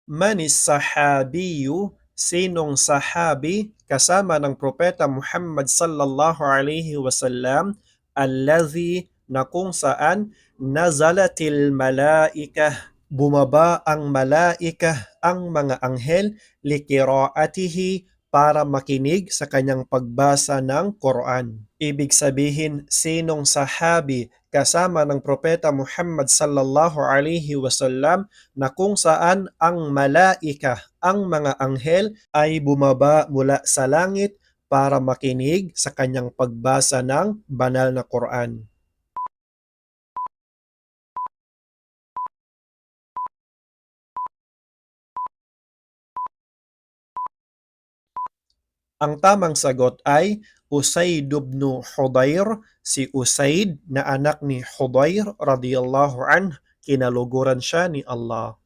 Manis sahabiyu, sinong sahabi kasama ng Propeta Muhammad sallallahu alaihi wasallam, allazi na kung saan nazalatil malaikah, bumaba ang malaika, ang mga anghel, likiraatihi, para makinig sa kanyang pagbasa ng Quran. Ibig sabihin, sinong sahabi kasama ng Propeta Muhammad sallallahu alaihi wasallam na kung saan ang malaika, ang mga anghel ay bumaba mula sa langit para makinig sa kanyang pagbasa ng banal na Quran. Ang tamang sagot ay Usaid ibn Hudayr, si Usaid na anak ni Hudayr radiyallahu anh, kinaluguran siya ni Allah.